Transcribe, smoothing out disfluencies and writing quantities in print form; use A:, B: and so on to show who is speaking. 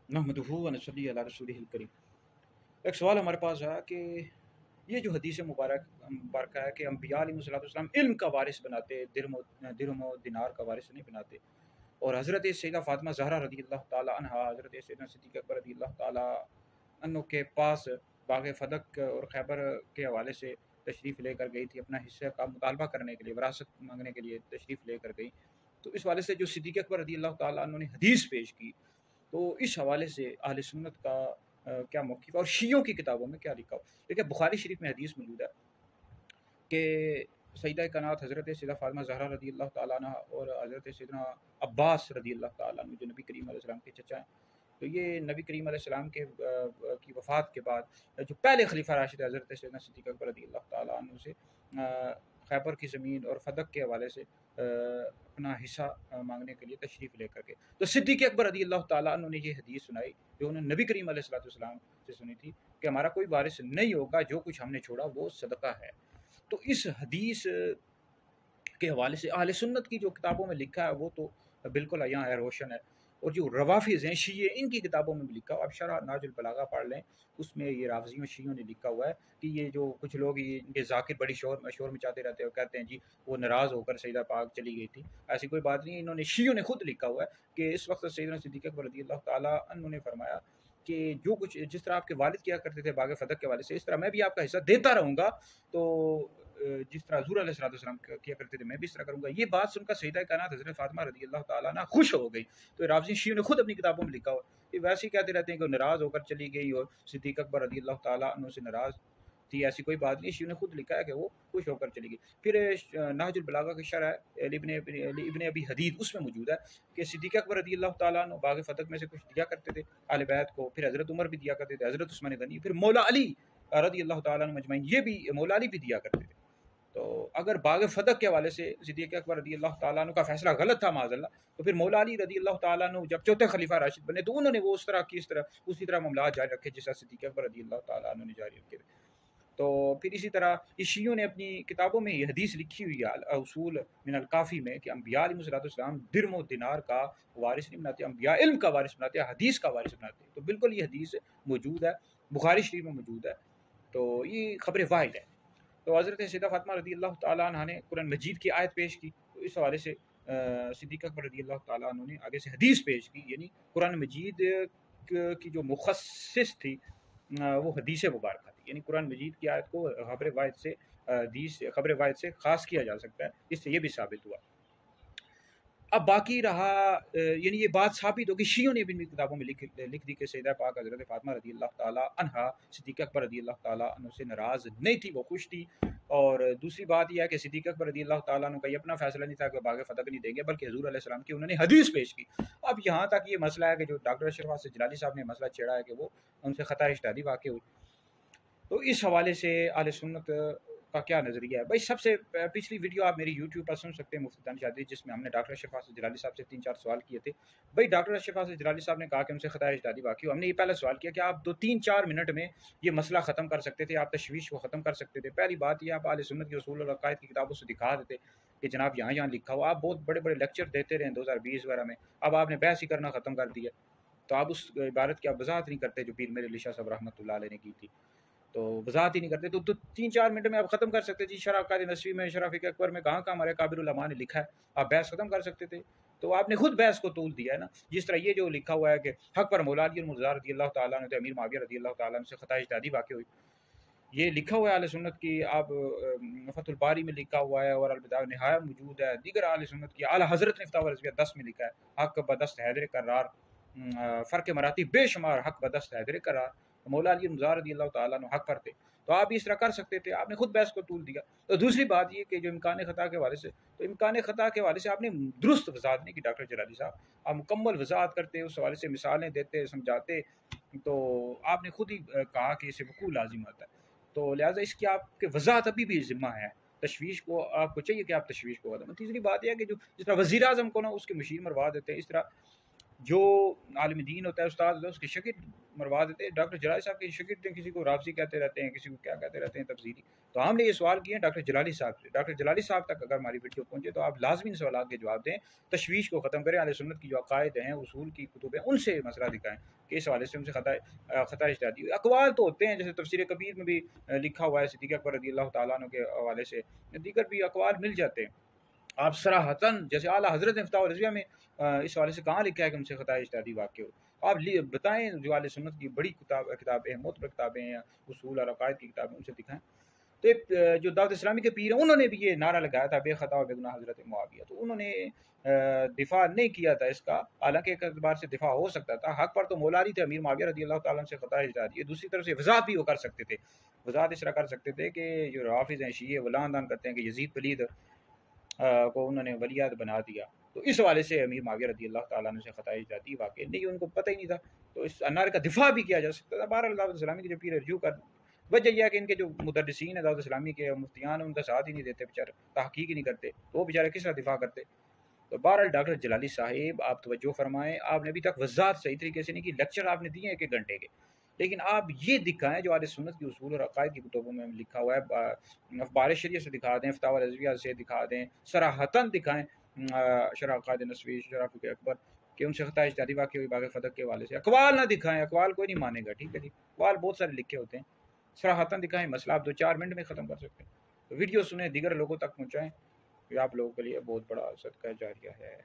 A: नहमदुहु व नसल्ली अला रसूलिहिल करीम। एक सवाल हमारे पास है कि ये जो हदीस मुबारक है कि अम्बिया अलैहिस्सलाम इल्म का वारिस बनाते, दिरहम व दिनार का वारिस नहीं बनाते। और हज़रत सैयदा फ़ातिमा ज़हरा रज़ी अल्लाह ताला अन्हा हज़रत सैयदना सिद्दीक़ अकबर रज़ी अल्लाह ताला अन्हु के पास बाग़ फ़दक और खैबर के हवाले से तशरीफ़ लेकर गई थी, अपना हिस्से का मुतालबा करने के लिए, विरासत मांगने के लिए तशरीफ़ लेकर गई। तो इस हवाले से जो सिद्दीक़ अकबर रज़ी अल्लाह ताला अन्हु ने हदीस पेश की, तो इस हवाले से अहले सुन्नत का क्या मौक़िफ़ और शियों की किताबों में क्या लिखा हो। देखिए बुखारी शरीफ में हदीस मौजूद है कि सैयदा कायनात हज़रत सैयदा फ़ातिमा ज़हरा रज़ी अल्लाह ताला अन्हा और हज़रत सैयदना अब्बास रज़ी अल्लाह ताला अन्हु जो नबी करीम अलैहि सलाम के चचा हैं, तो ये नबी करीम अलैहि सलाम के की वफ़ात के बाद जो पहले खलीफा राशिद हज़रत सैयदना सिद्दीक़ अकबर रज़ी अल्लाह ताला अन्हु से खैबर की ज़मीन और फ़दक के हवाले से अपना हिस्सा मांगने के लिए तशरीफ़ लेकर गए। तो सिद्दीक़ अकबर रज़ी अल्लाह ताला अन्हु ने ये हदीस सुनाई जो उन्होंने नबी करीम अलैहिस्सलाम से सुनी थी कि हमारा कोई वारिस नहीं होगा, जो कुछ हमने छोड़ा वो सदका है। तो इस हदीस के हवाले से अहले सुन्नत की जो किताबों में लिखा है वो तो बिल्कुल अयां है, रोशन है। और जो रवाफ़िज़ हैं शिये, इनकी किताबों में भी लिखा हुआ, अब शरह नाजुल बलागा पढ़ लें, उसमें ये राफ़िज़ियों शियों ने लिखा हुआ है कि ये जो कुछ लोग ये इनके ज़ाकिर बड़ी शोर मचाते रहते हैं और कहते हैं जी वो नाराज़ होकर सैयदा पाक चली गई थी। ऐसी कोई बात नहीं है, इन्होंने शियों ने खुद लिखा हुआ है कि इस वक्त सैयदना सिद्दीक़ अकबर रज़ी अल्लाह ताला अन्हु ने फरमाया कि जो कुछ जिस तरह आपके वालिद किया करते थे बाग़ फ़दक के हवाले से, इस तरह मैं भी आपका हिस्सा देता रहूँगा। तो जिस तरह हुज़ूर अलैहिस्सलाम किया करते थे, मैं भी इस तरह करूँगा। ये बात सुनकर सैयदा कायनात हज़रत फ़ातिमा रज़ी अल्लाह ताला अन्हा खुश हो गई। तो राफ़िज़ी शियों ने खुद अपनी किताबों में लिखा हुआ है। ये वैसे ही कहते रहते हैं कि वो नाराज़ होकर चली गई और सिद्दीक़ अकबर रज़ी अल्लाह ताला अन्हु से नाराज़ थी, ऐसी कोई बात नहीं। शियों ने खुद लिखा है कि वो खुश होकर चली गई। फिर नहजुल बलागा की शरह है इब्न अबी हदीद, उसमें मौजूद है कि सिद्दीक़ अकबर रज़ी अल्लाह ताला अन्हु बाग़ फ़दक में से कुछ दिया करते थे अहले बैत को, फिर हज़रत उमर भी दिया करते थे, हज़रत उस्मान गनी, फिर मौला अली रज़ी अल्लाह ताला अन्हु अजमईन, ये भी मौला अली भी दिया करते थे। तो अगर बाग़ फ़दक के हवाले से सिद्दीक़ अकबर रज़ी अल्लाह ताला अन्हु का फ़ैसला गलत था माज़अल्लाह, तो फिर मौला अली रज़ी अल्लाह ताला अन्हु जब चौथे खलीफा राशिद बने तो उन्होंने वो उसी तरह मामलात जारी रखे जैसा सिद्दीक़ अकबर रज़ी अल्लाह ताला अन्हु ने जारी रखे थे। तो फिर इसी तरह इस शियों ने अपनी किताबों में ये हदीस लिखी हुई है अल उसूल मिनल काफ़ी में कि अम्बिया अलैहिस्सलाम दिरहम व दिनार का वारिस नहीं बनाते, अम्बिया इल्म का वारिस बनाते, हदीस का वारिस बनाते। तो बिल्कुल ये हदीस मौजूद है, बुखारी शरीफ में मौजूद है। तो ये खबर वाहिद है। तो हज़रत सैयदा फ़ातिमा रज़ी अल्लाह ताला अन्हा ने कुरान मजीद की आयत पेश की, तो इस हवाले से सिद्दीक़ अकबर रज़ी अल्लाह ताला अन्हु ने आगे से हदीस पेश की, यानी कुरान मजीद की जो मुखस्सिस थी वो हदीस मुबारक थी, यानी कुरान मजीद की आयत को खबर वाहिद से ख़ास किया जा सकता है। इससे ये भी साबित हुआ। अब बाकी रहा यानी ये बात साबित होगी, शियों ने भी अपनी किताबों में लिख दी कि सैयदा पाक हज़रत फ़ातिमा रज़ी अल्लाह ताला अन्हा सिद्दीक़ अकबर रज़ी अल्लाह ताला अन्हु से नाराज़ नहीं थी, वो खुश थी। और दूसरी बात यह है कि सिद्दीक़ अकबर रज़ी अल्लाह ताला अन्हु का ये अपना फ़ैसला नहीं था कि बाग़ फ़दक नहीं देंगे, बल्कि हुज़ूर अलैहिस्सलाम की उन्होंने हदीस पेश की। अब यहाँ तक ये मसला है कि जो डॉक्टर अशरफ फासिल जिलानी साहब ने मसला छेड़ा है कि वो उनसे ख़ता इज्तिहादी वाक़या हुई, तो इस हवाले से अहले सुन्नत का क्या नज़रिया है। भाई सबसे पिछली वीडियो आप मेरी यूट्यूब पर सुन सकते हैं, मुफ्ती दानिश आदिल, जिसमें हमने डॉक्टर अशरफ फासिल जिलानी साहब से 3-4 सवाल किए थे। भाई डॉक्टर अशरफ फासिल जिलानी साहब ने कहा कि उनसे ख़ता इज्तिहादी वाक़या हुआ। हमने ये पहला सवाल किया कि आप 2-3-4 मिनट में ये मसला ख़त्म कर सकते थे, आप तशवीश को ख़त्म कर सकते थे। पहली बात ये, आप अहले सुन्नत के उसूल और अक़ायद की किताबों से दिखा देते कि जनाब यहाँ लिखा हुआ। आप बहुत बड़े-बड़े लेक्चर देते रहे 2020 वगैरह में, अब आपने बहस ही करना ख़त्म कर दिया। तो आप उस इबारत की आप वज़ाहत नहीं करते जो पीर मेरे अली शाह साहब रहमतुल्लाह अलैह ने की थी, तो वज़ाहत ही नहीं करते। तो 3-4 मिनट में आप ख़त्म कर सकते जी, शरह अक़ायद नसवी में, शरह फ़िक़्ह अकबर में कहाँ हमारे काबिर उलमा ने लिखा है, आप बहस ख़त्म कर सकते थे। तो आपने खुद बहस को तूल दिया है ना। जिस तरह ये जो लिखा हुआ है कि हक़ पर मौला अली मुर्तज़ा रज़ी अल्लाह ताला अन्हु अमीर मुआविया रज़ी अल्लाह ताला अन्हु से ख़ता इज्तिहादी वाक़या हुई, ये लिखा हुआ है अहले सुन्नत की। आप फ़तहुल बारी में लिखा हुआ है और अल बिदाया व निहाया मौजूद है। दीगर अहले सुन्नत की आला हज़रत ने फ़तावा रज़विया 10 में लिखा है, हक़ बदस्त हैदर करार, फ़र्क़ मरातिब बेशुमार, हक़ बदस्त हैदर करार, मौला अली मुर्तज़ा रज़ी अल्लाह ताला अन्हु हक़ पर थे। तो आप इस तरह कर सकते थे, आपने खुद बहस को तूल दिया। तो दूसरी बात ये कि जो इम्कान ख़ता के हवाले से, तो इम्कान ख़ता के हवाले से आपने दुरुस्त वज़ाहत नहीं की डॉक्टर जलाली साहब। आप मुकम्मल वज़ाहत करते, उस हवाले से मिसालें देते, समझाते, तो आपने खुद ही कहा कि इसे वक़ूअ लाज़िम आता है। तो लिहाजा इसकी आपके वज़ाहत अभी भी ज़िम्मा है। तशवीश को आपको चाहिए कि आप तशवीश को ख़त्म। तीसरी बात यह है कि जो जिस तरह वज़ीर-ए-आज़म को ना उसके मुशीर मरवा देते हैं, इस तरह جو عالم دین ہوتا ہے، استاد ہوتا ہے، اس کے شاگرد مروا دیتے ہیں۔ ڈاکٹر جلالی صاحب کے شاگرد ہیں، کسی کو رابطی کہتے رہتے ہیں، کسی کو کیا کہتے رہتے ہیں، تفسیری۔ تو ہم نے یہ سوال کیے ہیں ڈاکٹر جلالی صاحب سے۔ ڈاکٹر جلالی صاحب تک اگر ہماری ویڈیو پہنچے تو آپ لازمی سوالات کے جواب دیں، تشویش کو ختم کریں، اہل سنت کی جو عقائد ہیں، اصول کی کتب ہیں، ان سے مسئلہ دکھائیں کہ اس حوالے سے ان سے خطا اجتہادی اقوال تو ہوتے ہیں، جیسے تفسیر کبیر میں بھی لکھا ہوا ہے صدیق اکبر رضی اللہ تعالیٰ عنہ کے حوالے سے، دیگر بھی اقوال مل جاتے ہیں۔ آپ صراحتاً جیسے اعلیٰ حضرت نے فتاوی رضویہ میں اس حوالے سے کہاں لکھا ہے کہ ان سے خطا اجتہادی واقع ہو؟ آپ بتائیں، جو اہل سنت کی بڑی کتابیں ہیں، معتبر کتابیں ہیں، اصول اور عقائد کی کتابیں، ان سے دکھائیں۔ تو جو دعوت اسلامی کے پیر ہیں، انہوں نے بھی یہ نعرہ لگایا تھا بے خطا و بے گناہ حضرت معاویہ، تو انہوں نے دفاع نہیں کیا تھا اس کا، حالانکہ ایک اعتبار سے دفاع ہو سکتا تھا، حق پر تو مولا تھے امیر معاویہ رضی اللہ تعالیٰ عنہ سے خطا اجتہادی ہے، دوسری طرف سے وضاحت بھی وہ کر سکتے تھے، وضاحت اس طرح کر سکتے تھے کہ جو رافض ہیں، شیعہ، وہ لعن کرتے ہیں کہ یزید پلید کو انہوں نے ولیعہد بنا دیا، تو اس حوالے سے امیر معاویہ رضی اللہ تعالیٰ عنہ سے خطا اجتہادی واقع نہیں، ان کو پتہ ہی نہیں تھا، تو اس نعرے کا دفاع بھی کیا جا سکتا تھا۔ بہرحال دعوت اسلامی کے جو پیر رجوع کر، وجہ یہ ہے کہ ان کے جو مدرسین ہیں دعوت اسلامی کے، مفتیان، ان کا ساتھ ہی نہیں دیتے بیچارے، تحقیق ہی نہیں کرتے، تو وہ بیچارے کس طرح دفاع کرتے؟ تو بہرحال ڈاکٹر جلالی صاحب آپ توجہ فرمائیں، آپ نے ابھی تک وضاحت صحیح طریقے سے نہیں کی، لیکچر آپ نے دیے ہیں 1 گھنٹے کے، لیکن آپ یہ دکھائیں جو اہل سنت کی اصول اور عقائد کی کتبوں میں لکھا ہوا ہے، اخبار شریعہ سے دکھا دیں، فتاوی رضویہ سے دکھا دیں، صراحتاً دکھائیں، شرح عقائد نسوی، شرح فقہ اکبر، کہ ان سے خطا اجتہادی واقع ہوئی باغ فتح کے حوالے سے، اقوال نہ دکھائیں، اقوال کوئی نہیں مانے گا، ٹھیک ہے جی، اقوال بہت سارے لکھے ہوتے ہیں، صراحتاً دکھائیں، مسئلہ آپ 2-4 منٹ میں ختم کر سکتے ہیں۔ تو ویڈیو سنیں، دیگر لوگوں تک پہنچائیں، یہ آپ لوگوں کے لیے بہت بڑا صدقہ جاریہ ہے۔